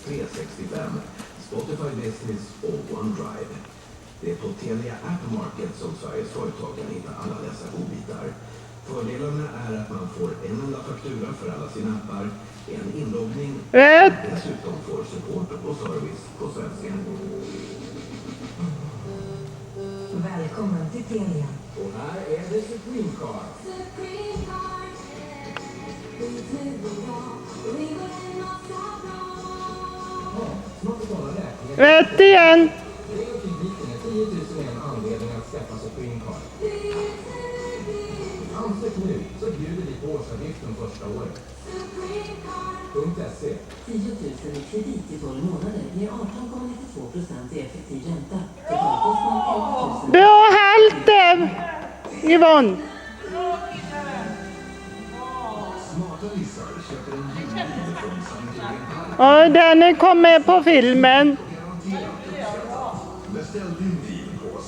365, Spotify Business och OneDrive. Det är på Telia App Market som Sveriges företag kan hitta alla dessa godbitar. Fördelarna är att man får en enda faktura för alla sina appar, en inloggning och dessutom får support och service på svenska. Välkommen till Telia. Och här är det Supreme Card. Snart betalar räkningen. Rätt igen. Ring och krediten är 10 000 en anledning att skaffa Supreme Card. Ansök nu så bjuder vi på årsavgiften första året. .se 10 000 i kredit i 12 månader ger 18,92% i effektiv ränta. Totalkostnad 11 000. Bra halter, Yvonne. Smarta nissar köper en julbil från Sankt Ja, den kommer på filmen. Garanterat uppskattat. Beställ din bil på